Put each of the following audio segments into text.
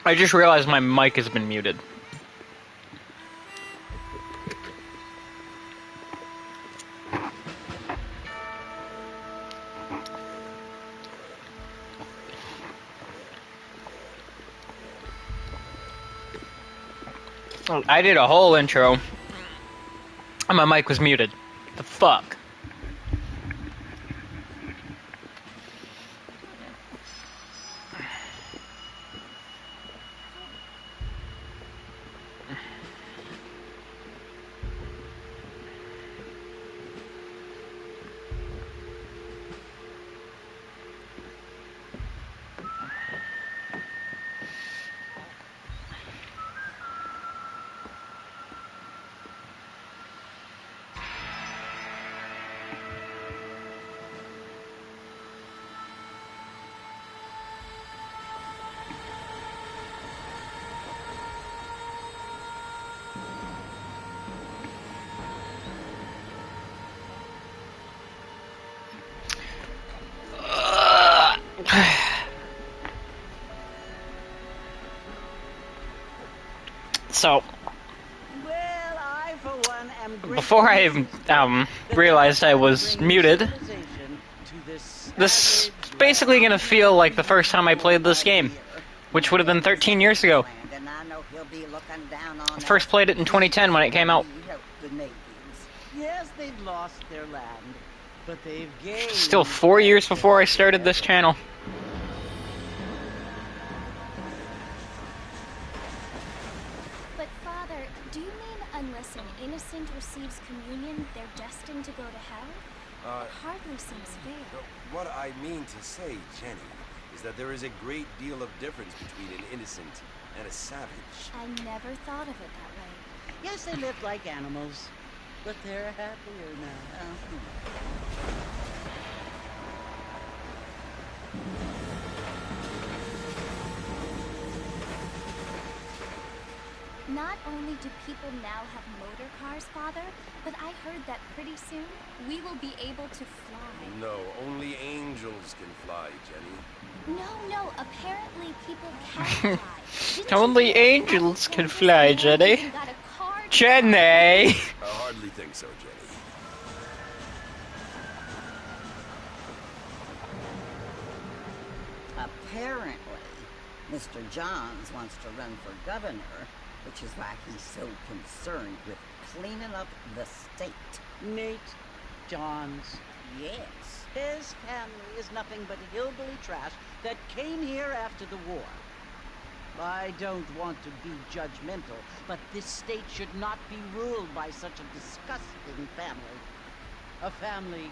I just realized my mic has been muted. I did a whole intro, and my mic was muted. The fuck? So, before I realized I was muted, this is basically gonna feel like the first time I played this game, which would have been 13 years ago. I first played it in 2010 when it came out. Yes, they've lost their land, but they've gained. Still 4 years before I started this channel. But Father, do you mean unless an innocent receives communion, they're destined to go to hell? It hardly seems fair. What I mean to say, Jenny, is that there is a great deal of difference between an innocent and a savage. I never thought of it that way. Yes, they lived like animals, but they're happier now. Not only do people now have motor cars, Father, but I heard that pretty soon we will be able to fly. No, only angels can fly, Jenny. No, apparently people can fly. Only angels can fly, Jenny. Jenny! I hardly think so, Jenny. Apparently, Mr. Johns wants to run for governor, which is why he's so concerned with cleaning up the state. Nate Johns. Yes. His family is nothing but hillbilly trash that came here after the war. I don't want to be judgmental, but this state should not be ruled by such a disgusting family. A family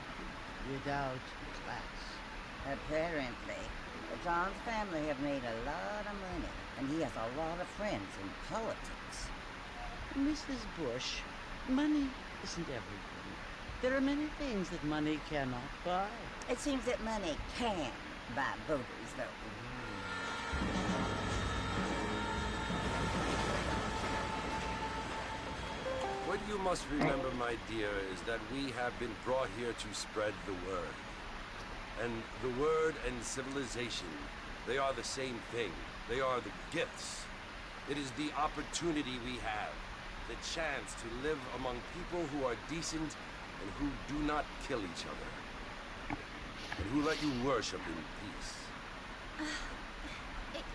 without class. Apparently, the Johns family have made a lot of money, and he has a lot of friends in politics. Mrs. Bush, money isn't everything. There are many things that money cannot buy. It seems that money can buy voters, though. What you must remember, my dear, is that we have been brought here to spread the word. And the word and civilization, they are the same thing. They are the gifts. It is the opportunity we have, the chance to live among people who are decent and who do not kill each other, and who let you worship in peace.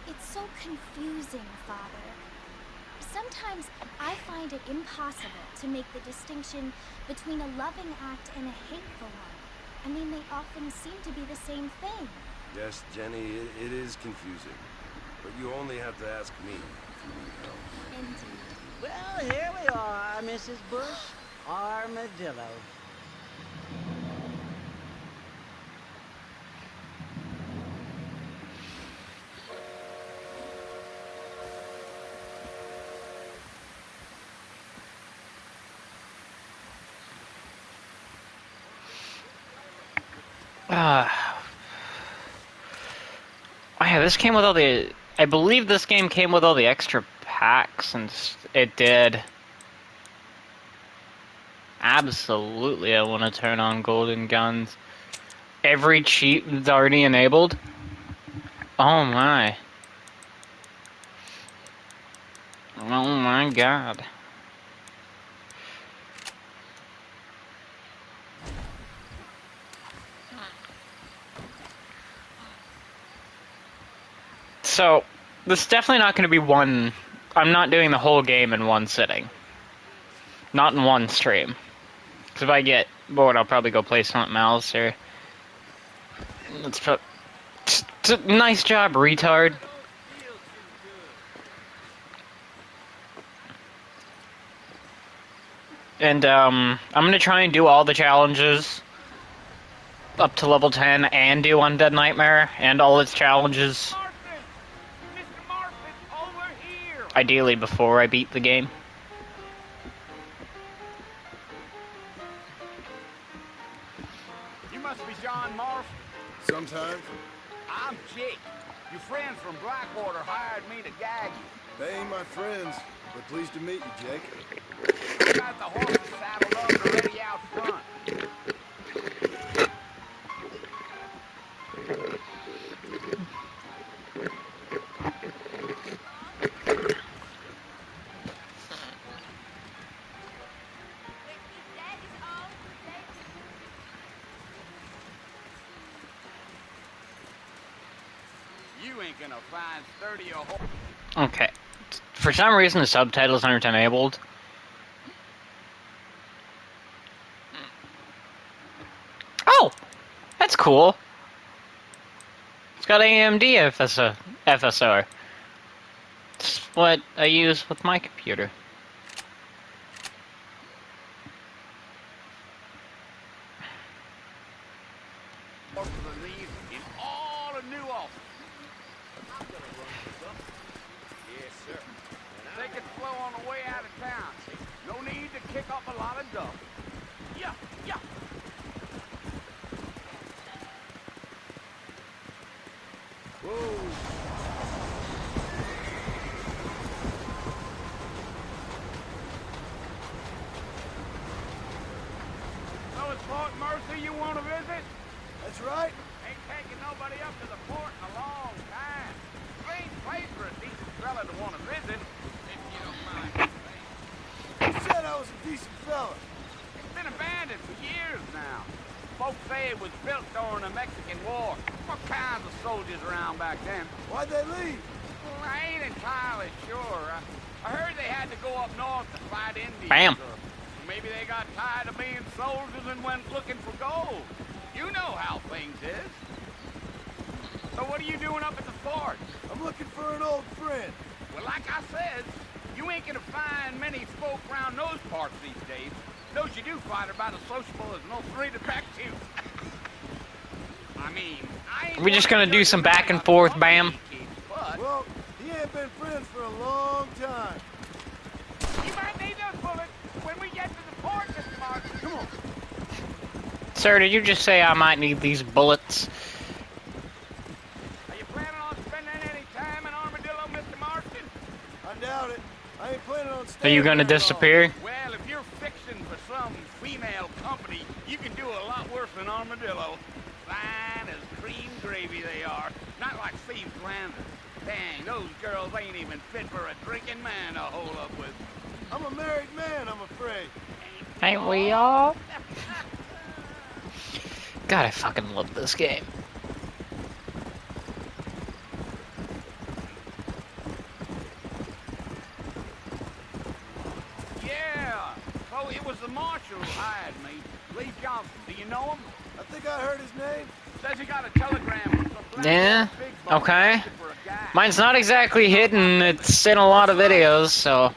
It's so confusing, Father. Sometimes I find it impossible to make the distinction between a loving act and a hateful one. I mean, they often seem to be the same thing. Yes, Jenny, it is confusing. But you only have to ask me if you need help. Indeed. Well, here we are, Mrs. Bush. Armadillo. Oh yeah, this came with all the... I believe this game came with all the extra packs, and it did. Absolutely, I want to turn on golden guns. Every cheat is already enabled? Oh my. Oh my god. So, this is definitely not going to be one... I'm not doing the whole game in one sitting. Not in one stream. Because if I get bored, I'll probably go play something else, or... Let's put... Nice job, retard. And, I'm gonna try and do all the challenges up to level 10 and do Undead Nightmare and all its challenges. Mr. Martin, over here! Ideally before I beat the game. You must be John Morse. Sometimes I'm Jake. Your friends from Blackwater hired me to gag you. they ain't my friends, but pleased to meet you, Jake. I got the horses saddled up and ready out front. You ain't gonna find sturdy a horse. Okay. For some reason, the subtitles aren't enabled. Oh! That's cool. It's got AMD FSR. It's what I use with my computer. Horses and these in all the new office. I'm gonna run this up. Yes, sir. Take it slow on the way out of town. No need to kick up a lot of dust. Yeah, yeah. So it's Fort Mercy you want to visit? That's right. Ain't taking nobody up to the port in a long time. Strange place for a decent fella to want to visit, if you don't mind me saying. You said I was a decent fella. It's been abandoned for years now. Folks say it was built during the Mexican War. What kinds of soldiers around back then? Why'd they leave? Well, I ain't entirely sure. I heard they had to go up north to fight Indians. Bam. Or maybe they got tired of being soldiers and went looking for gold. You know how things is. So what are you doing up at the fort? I'm looking for an old friend. Well, like I said, you ain't gonna find many folk around those parts these days. Those you do find are about as sociable as no three detectives. I mean, I ain't We're just gonna do some back and forth, bam. But Well, he ain't been friends for a long time. you might need those bullets when we get to the port, Mr. Martin. Come on. Sir, did you just say I might need these bullets? Are you planning on spending any time in Armadillo, Mr. Marston? I doubt it. I ain't planning on Are staying you gonna very long. disappear? Well, if you're fixing for some female company, you can do a lot worse than Armadillo. Fine as cream gravy they are. Not like Steve Flanders. Dang, those girls ain't even fit for a drinking man to hold up with. I'm a married man, I'm afraid. Ain't we all? God, I fucking love this game. Yeah. So it was the marshal who hired me. Lee Johnson. Do you know him? I think I heard his name. Says he got a telegram from some black Yeah, big boss okay. asking for a guy. Mine's not exactly hidden, it's in a lot of videos, so...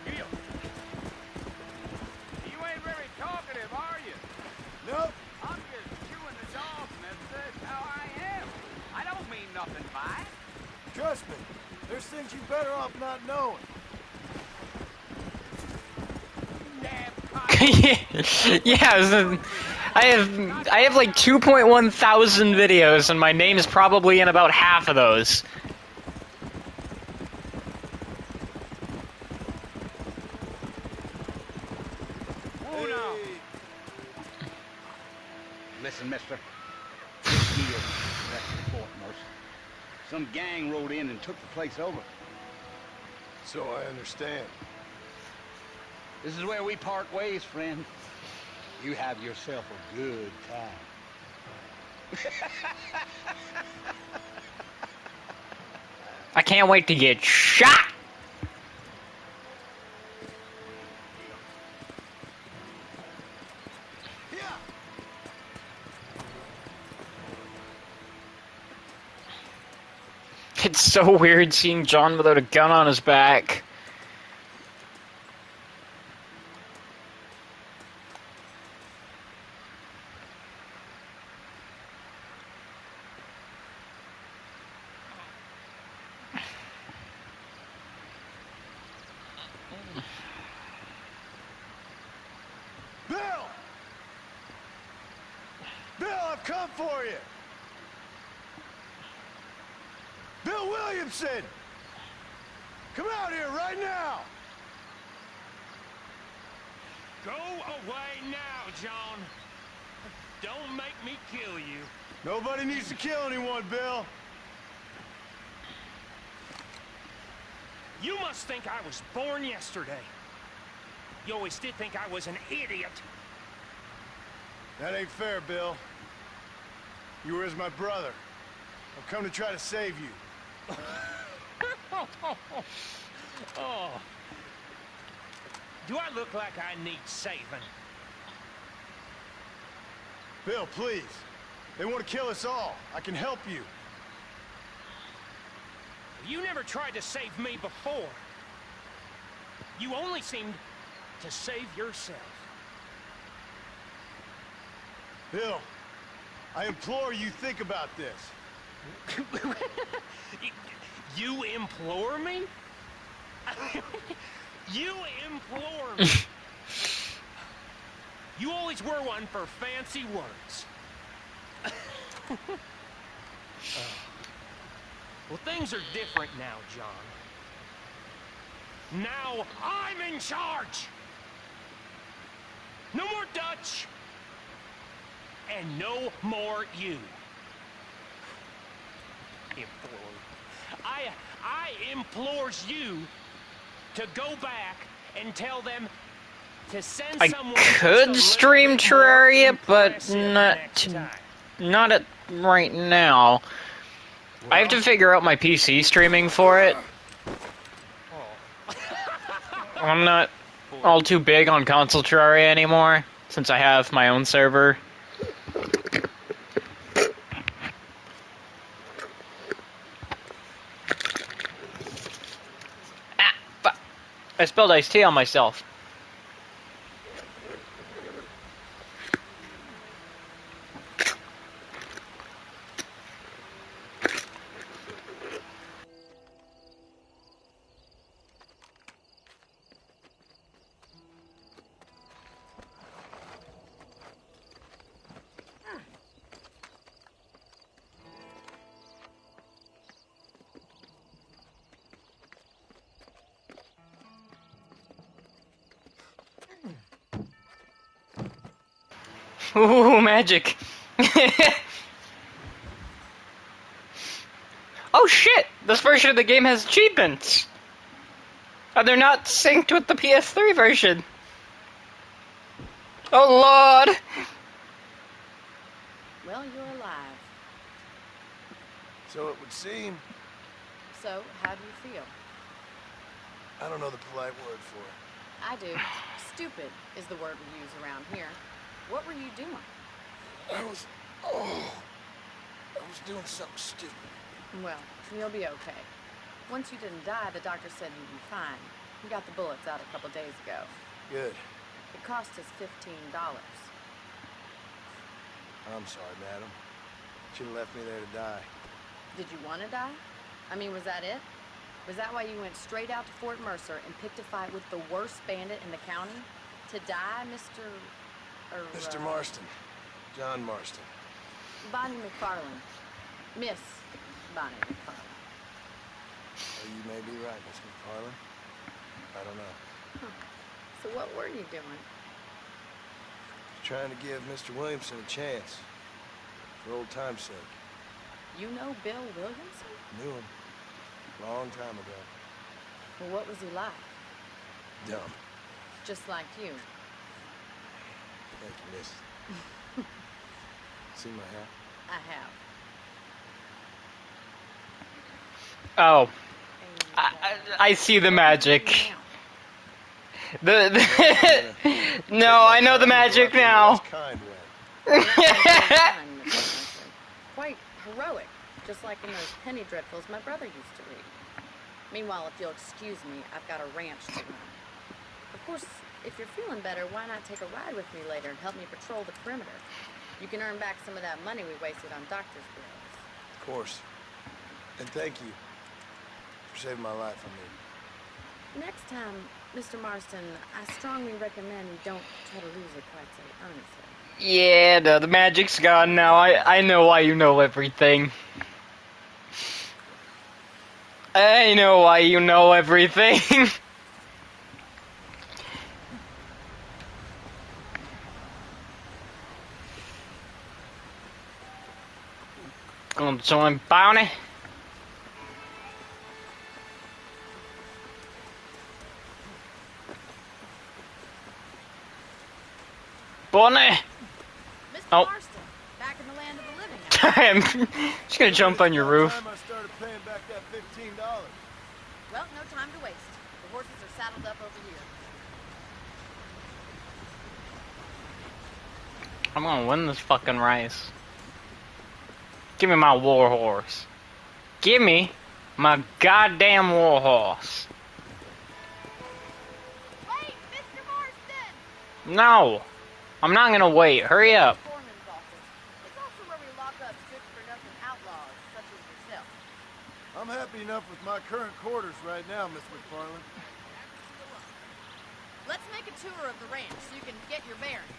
You. You ain't very talkative, are you? Nope. I'm just chewing the dog, mister. That's how I am. I don't mean nothing by it. Trust me. There's things you better off not knowing. Damn cock. Yeah, I have like 2.1 thousand videos, and my name is probably in about half of those. Oh, no. Hey. Listen, mister. deal with the rest of Fort Mercer. Some gang rode in and took the place over. So I understand. This is where we part ways, friend. You have yourself a good time. I can't wait to get shot! It's so weird seeing John without a gun on his back. Bill! Bill, I've come for you! Bill Williamson! Come out here right now! Go away now, John. Don't make me kill you. Nobody needs to kill anyone, Bill. You must think I was born yesterday. You always did think I was an idiot. That ain't fair, Bill. You were as my brother. I've come to try to save you. Oh. Do I look like I need saving? Bill, please. They want to kill us all. I can help you. You never tried to save me before. You only seemed to save yourself. Bill, I implore you think about this. You implore me? You implore me? You always were one for fancy words. Well, things are different now, John. Now I'm in charge! No more Dutch! And no more you. Implore. I implores you to go back and tell them to send someone. I could stream Terraria, but not at right now. I have to figure out my PC streaming for it. I'm not all too big on console Terraria anymore, since I have my own server. Ah, fuck. I spilled iced tea on myself. Ooh, magic. Oh shit! This version of the game has achievements! They're not synced with the PS3 version. Oh lord! Well, you're alive. So it would seem. So, how do you feel? I don't know the polite word for it. I do. Stupid is the word we use around here. What were you doing? I was doing something stupid. Well, you'll be okay. Once you didn't die, the doctor said you'd be fine. You got the bullets out a couple days ago. Good. It cost us $15. I'm sorry, madam. Should have left me there to die. Did you want to die? I mean, was that it? Was that why you went straight out to Fort Mercer and picked a fight with the worst bandit in the county? To die, Mr. Mr. Marston. John Marston. Bonnie McFarland. Miss Bonnie McFarland. Oh, you may be right, Miss McFarland. I don't know. Huh. So what were you doing? Trying to give Mr. Williamson a chance. for old time's sake. You know Bill Williamson? Knew him. Long time ago. Well, what was he like? Dumb. Just like you. Thank you, miss. See my hat? I have. Oh, I see the magic. No, I know the magic now. Quite heroic, just like in those penny dreadfuls my brother used to read. Meanwhile, if you'll excuse me, I've got a ranch to run. Of course, if you're feeling better, why not take a ride with me later and help me patrol the perimeter? You can earn back some of that money we wasted on doctor's bills. Of course. And thank you for saving my life, I mean. Next time, Mr. Marston, I strongly recommend you don't try to lose it quite so earnestly. Yeah, no, the magic's gone now. I know why you know everything. I know why you know everything. Gonna join Bounty. Bonnie! Mr. Oh. Marston, back in the land of the living. I'm just gonna jump on your roof. I started paying back that $15. Well, no time to waste. The horses are saddled up over here. I'm gonna win this fucking race. Give me my war horse. Give me my goddamn war horse. Wait, Mr. Marston! No! I'm not gonna wait. Hurry up. Foreman's office. It's also where we lock up good-for-nothing outlaws, such as yourself. I'm happy enough with my current quarters right now, Miss McFarland. Let's make a tour of the ranch so you can get your bearings.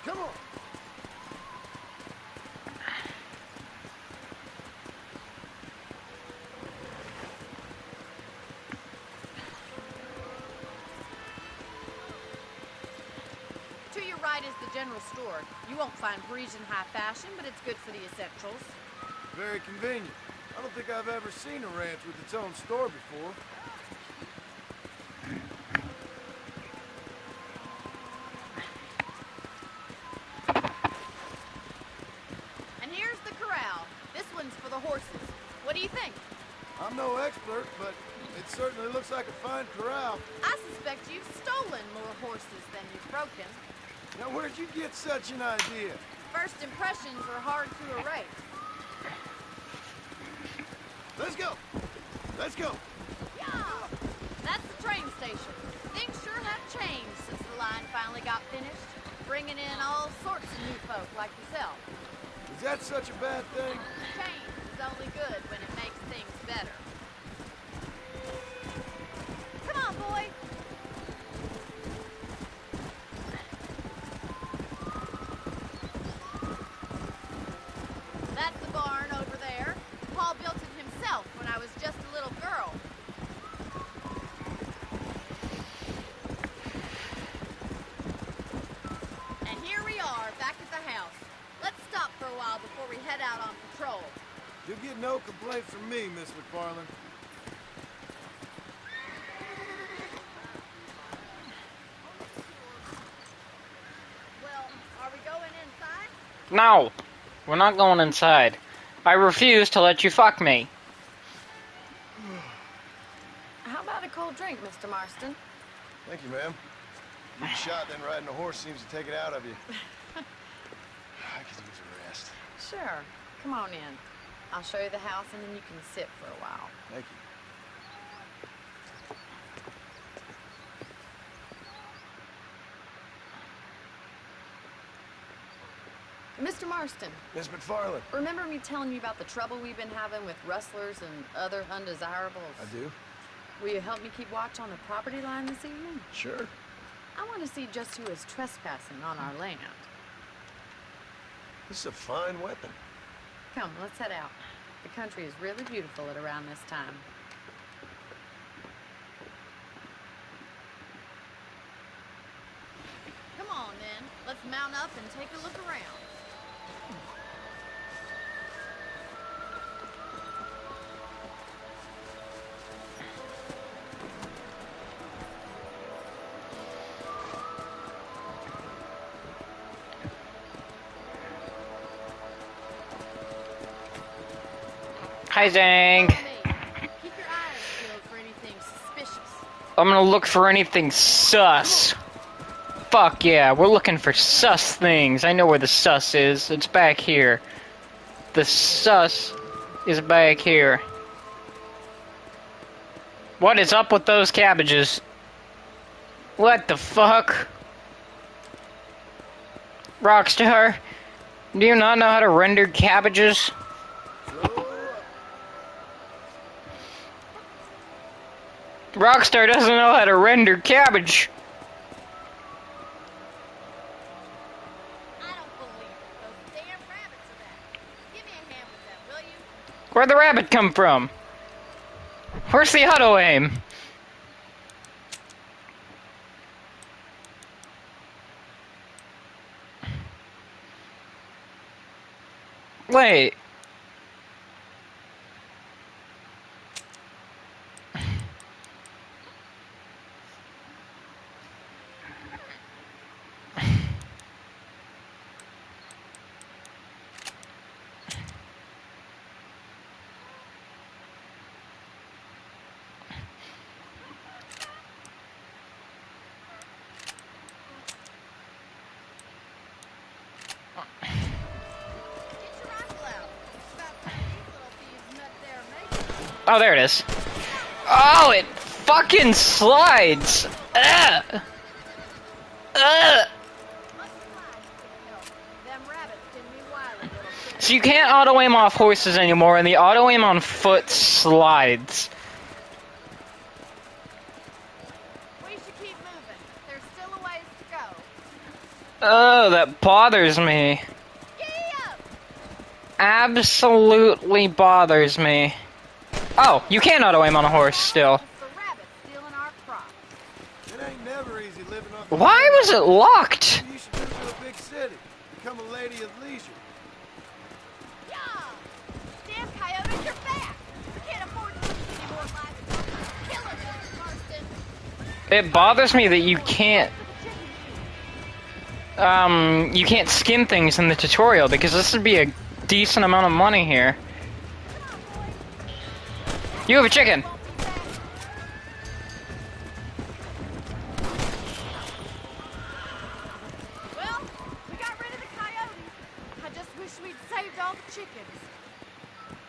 Come on. To your right is the general store. You won't find Parisian high fashion, but it's good for the essentials. Very convenient. I don't think I've ever seen a ranch with its own store before. And here's the corral. This one's for the horses. What do you think? I'm no expert, but it certainly looks like a fine corral. I suspect you've stolen more horses than you've broken. Now, where'd you get such an idea? First impressions are hard to erase. Let's go. Let's go. Yeah! That's the train station. Things sure have changed since the line finally got finished, bringing in all sorts of new folk like yourself. Is that such a bad thing? Change is only good when it makes things better. Come on, boy. That's the barn over there. Paul built it himself when I was just a little girl. And here we are, back at the house. Let's stop for a while before we head out on patrol. You'll get no complaints from me, Miss McFarland. Well, are we going inside? No! We're not going inside. I refuse to let you fuck me. How about a cold drink, Mr. Marston? Thank you, ma'am. You get shot, then riding a horse seems to take it out of you. I could use a rest. Sure. Come on in. I'll show you the house and then you can sit for a while. Thank you. Mr. Marston, Miss McFarland. remember me telling you about the trouble we've been having with rustlers and other undesirables? I do. Will you help me keep watch on the property line this evening? Sure. I want to see just who is trespassing on our land. This is a fine weapon. Come, let's head out. The country is really beautiful at around this time. Let's mount up and take a look around. Hi, Zang. Keep your eyes peeled for anything suspicious. I'm gonna look for anything sus. Fuck yeah, we're looking for sus things. I know where the sus is. It's back here. The sus is back here. What is up with those cabbages? What the fuck? Rockstar, do you not know how to render cabbages? Rockstar doesn't know how to render cabbage. I don't believe it. Those damn rabbits are back. Give me a hand with them, will you? Where'd the rabbit come from? Where's the auto aim? Wait. Oh, there it is. Oh, it fucking slides! Ugh! Ugh! So you can't auto-aim off horses anymore, and the auto-aim on foot slides. We should keep moving. There's still a ways to go. Oh, that bothers me. Giddy up! Absolutely bothers me. Oh, you can auto-aim on a horse still. The rabbits stealing our crop. It ain't never easy living off the Why was it locked? You should move to a big city. Become a lady of leisure. Yeah! Damn coyotes, you're back! We can't afford to lose any more livestock. Kill us, Mr. Marston! It bothers me that you can't skin things in the tutorial, because this would be a decent amount of money here. You have a chicken! Well, we got rid of the coyotes. I just wish we'd saved all the chickens.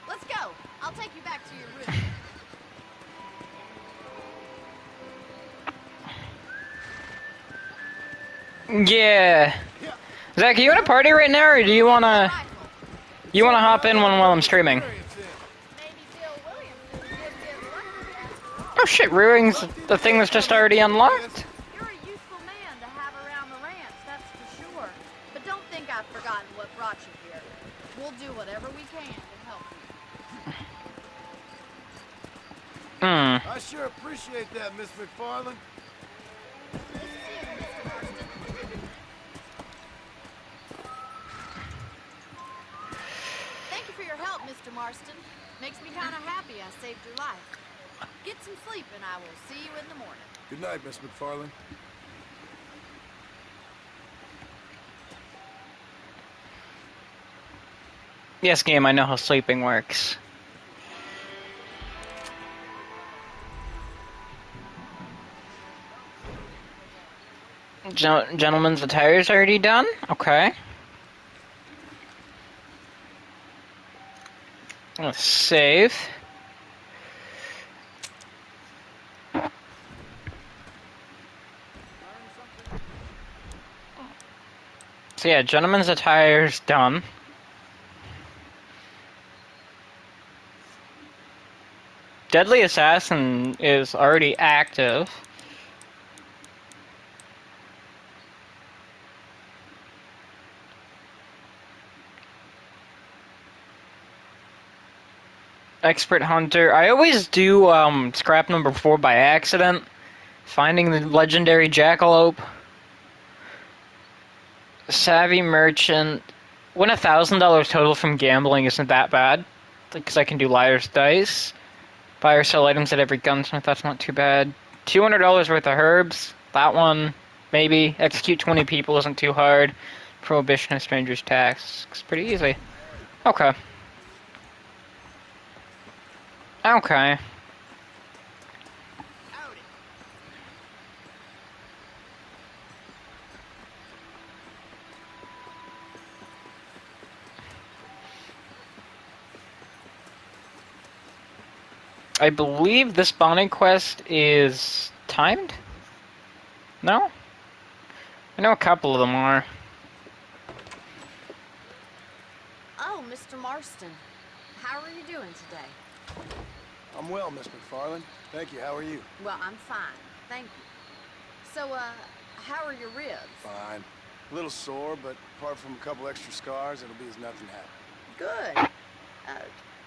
Let's go. I'll take you back to your room. Yeah. Zach, are you in a party right now, or do you wanna hop in while I'm streaming? Oh shit, Rearing's the thing that's just already unlocked? You're a useful man to have around the ranch, that's for sure. But don't think I've forgotten what brought you here. We'll do whatever we can to help you. I sure appreciate that, Miss McFarland. Thank you for your help, Mr. Marston. Makes me kind of happy I saved your life. Get some sleep and I will see you in the morning. Good night, Miss McFarland. Yes, game, I know how sleeping works. Gentlemen's attire's already done? Okay. Let's save. So yeah, gentlemen's attire's done. Deadly Assassin is already active. Expert Hunter. I always do scrap number 4 by accident. Finding the legendary jackalope. Savvy merchant. Win $1,000 total from gambling isn't that bad, because I can do liar's dice. Buy or sell items at every gunsmith. That's not too bad. $200 worth of herbs. That one, maybe. Execute 20 people isn't too hard. Prohibition of stranger's tax. It's pretty easy. Okay. Okay. I believe this bounty quest is timed? No? I know a couple of them are. Oh, Mr. Marston. How are you doing today? I'm well, Miss McFarland. Thank you. How are you? Well, I'm fine. Thank you. So, how are your ribs? Fine. A little sore, but apart from a couple extra scars, it'll be as nothing happened. Good.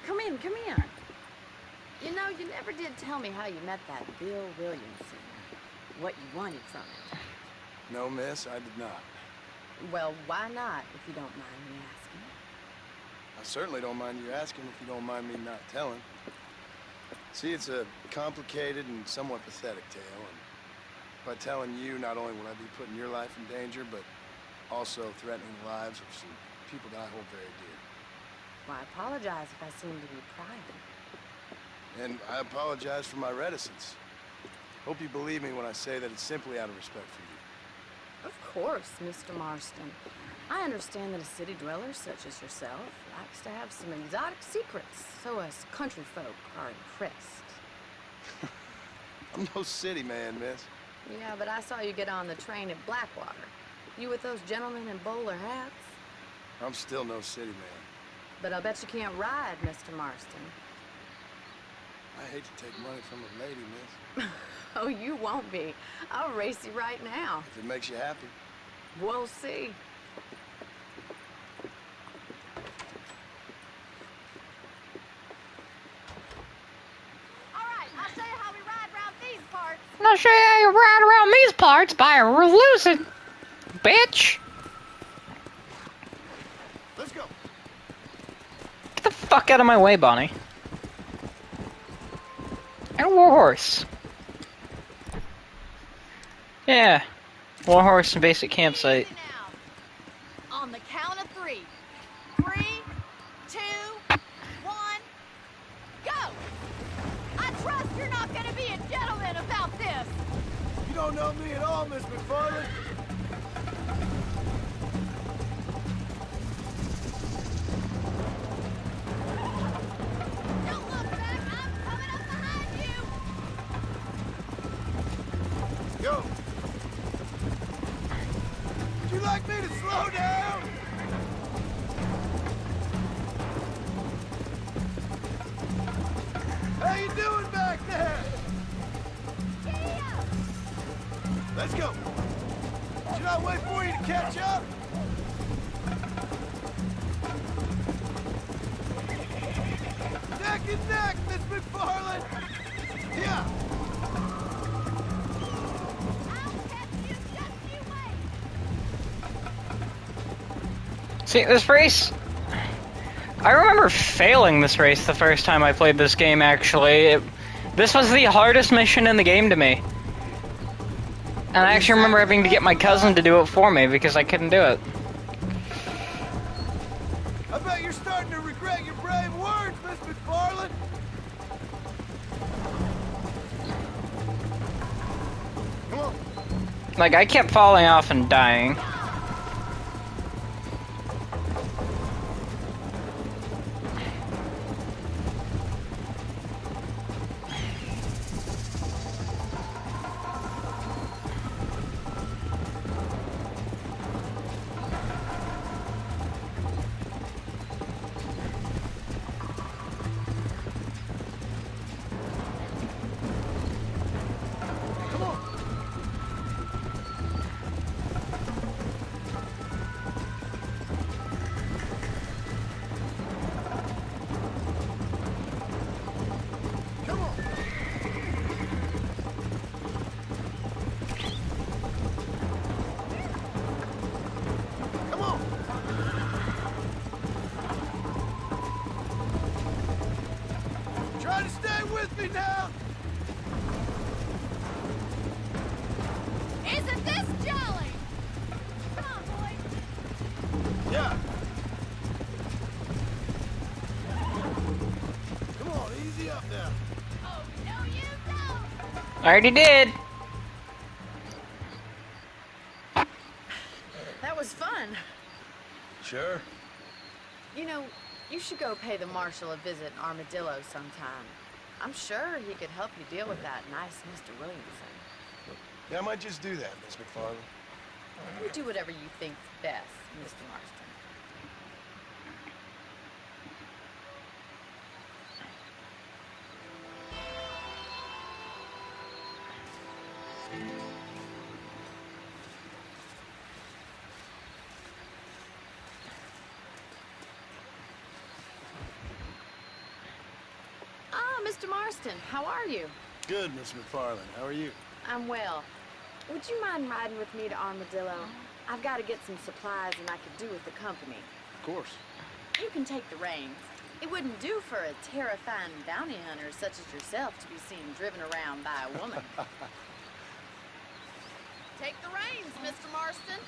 Come in, come in. You know, you never did tell me how you met that Bill Williamson. What you wanted from it. No, miss, I did not. Well, why not, if you don't mind me asking? I certainly don't mind you asking if you don't mind me not telling. See, it's a complicated and somewhat pathetic tale, and by telling you, not only will I be putting your life in danger, but also threatening the lives of some people that I hold very dear. Well, I apologize if I seem to be prying. And I apologize for my reticence. Hope you believe me when I say that it's simply out of respect for you. Of course, Mr. Marston. I understand that a city dweller such as yourself likes to have some exotic secrets, so us country folk are impressed. I'm no city man, miss. Yeah, but I saw you get on the train at Blackwater. You with those gentlemen in bowler hats? I'm still no city man. But I bet you can't ride, Mr. Marston. I hate to take money from a lady, miss. Oh, you won't be. I'll race you right now. If it makes you happy. We'll see. All right, I'll show you how we ride around these parts. I'll show you how you ride around these parts by losing, bitch. Let's go. Get the fuck out of my way, Bonnie. And a warhorse. Yeah. Warhorse and basic campsite. On the count of 3. 3, 2, 1, go! I trust you're not gonna be a gentleman about this. You don't know me at all, Miss McFarland. Don't look back, I'm coming up behind you. Go. Would you like me to slow down? How you doing back there? Yeah. Let's go. Should I wait for you to catch up? Neck and neck, Miss McFarland. Yeah. I'll catch you, just you wait. See, this race... I remember failing this race the first time I played this game, actually. This was the hardest mission in the game to me. And I actually remember having to get my cousin to do it for me because I couldn't do it. I bet you're starting to regret your brave words, Miss McFarland. Come on. Like, I kept falling off and dying. Try to stay with me now! Isn't this jolly? Come on, boys. Yeah. Come on, easy up now. Oh, no, you don't. I already did. That was fun. Sure. You know, you should go pay the marshal a visit in Armadillo sometime. I'm sure he could help you deal with that nice Mr. Williamson. Yeah, I might just do that, Miss McFarland. You do whatever you think's best, Mr. Marston. Ah, Mr. Marston, how are you? Good, Miss McFarland. How are you? I'm well. Would you mind riding with me to Armadillo? I've got to get some supplies and I could do with the company. Of course. You can take the reins. It wouldn't do for a terrifying bounty hunter such as yourself to be seen driven around by a woman. Take the reins, Mr. Marston.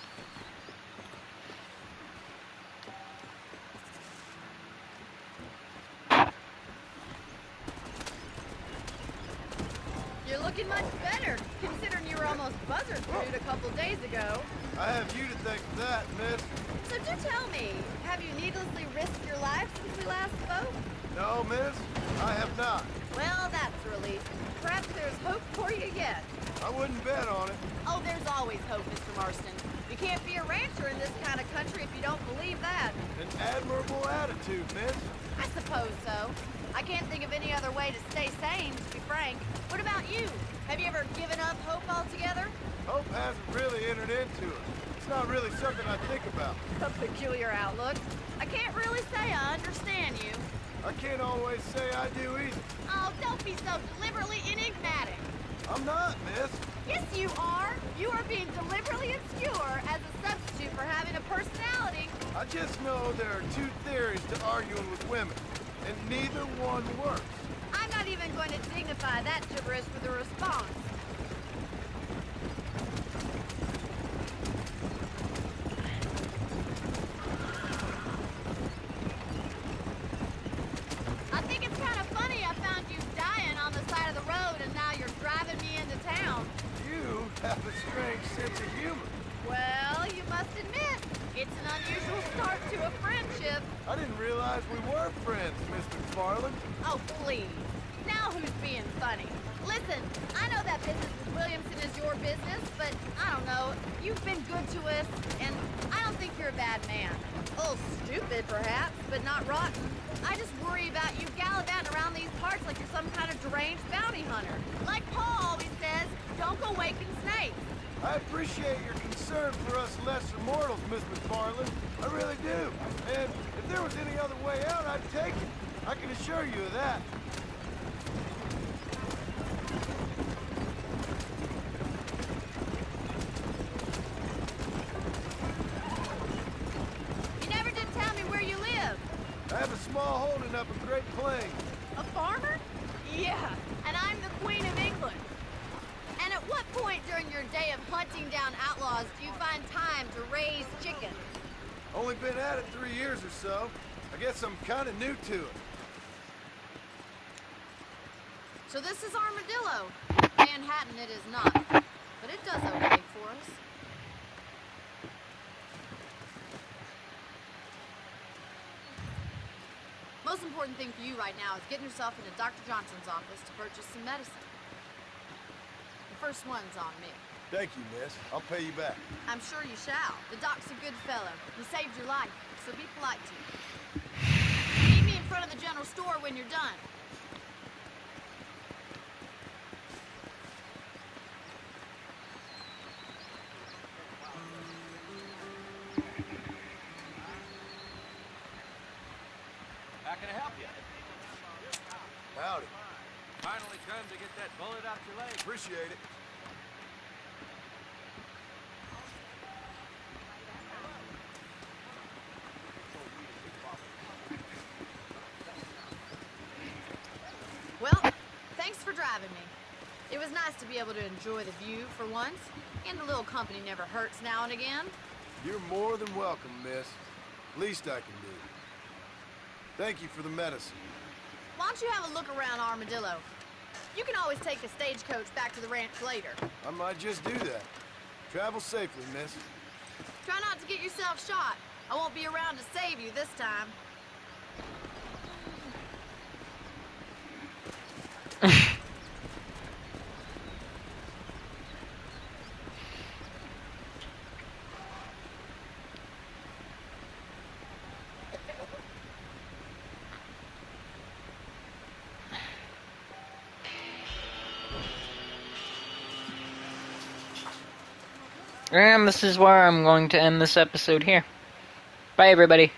You're looking much better, considering you were almost buzzard-brewed a couple days ago. I have you to thank for that, miss. So do tell me, have you needlessly risked your life since we last spoke? No, miss, I have not. Well, that's a relief. Perhaps there's hope for you yet. I wouldn't bet on it. Oh, there's always hope, Mr. Marston. You can't be a rancher in this kind of country if you don't believe that. An admirable attitude, miss. I suppose so. I can't think of any other way to stay sane, to be frank. What about you? Have you ever given up hope altogether? Hope hasn't really entered into it. It's not really something I think about. A peculiar outlook. I can't really say I understand you. I can't always say I do either. Oh, don't be so deliberately enigmatic. I'm not, miss. Yes, you are. You are being deliberately obscure as a substitute for having a personality. I just know there are two theories to arguing with women, and neither one works. I'm not even going to dignify that gibberish with a response. I think it's kind of funny I found you dying on the side of the road and now you're driving me into town. You have a strange sense of humor. Well, you must admit, it's an unusual start to a friendship. I didn't realize we were friends, Miss McFarland. Oh, please. Now who's being funny? Listen, I know that business with Williamson is your business, but I don't know. You've been good to us, and I don't think you're a bad man. A little stupid, perhaps, but not rotten. I just worry about you gallivanting around these parts like you're some kind of deranged bounty hunter. Like Paul always says, don't go waking snakes. I appreciate your concern for us lesser mortals, Miss McFarland. I really do. And if there was any other way out, I'd take it. I can assure you of that. You never did tell me where you live. I have a small holding up in Great Plains. A farmer? Yeah, and I'm the Queen of England. And at what point during your day of hunting down outlaws do you find time to raise chickens? Only been at it 3 years or so. I guess I'm kind of new to it. So this is Armadillo. Manhattan it is not, but it does okay for us. Most important thing for you right now is getting yourself into Dr. Johnson's office to purchase some medicine. The first one's on me. Thank you, miss. I'll pay you back. I'm sure you shall. The doc's a good fellow. He saved your life, so be polite to him. Meet me in front of the general store when you're done. How can I help you? Howdy. Finally come to get that bullet out your leg. Appreciate it. Well, having me. It was nice to be able to enjoy the view for once, and a little company never hurts now and again. You're more than welcome, miss. Least I can do. Thank you for the medicine. Why don't you have a look around Armadillo? You can always take the stagecoach back to the ranch later. I might just do that. Travel safely, miss. Try not to get yourself shot. I won't be around to save you this time. And this is where I'm going to end this episode here. Bye, everybody.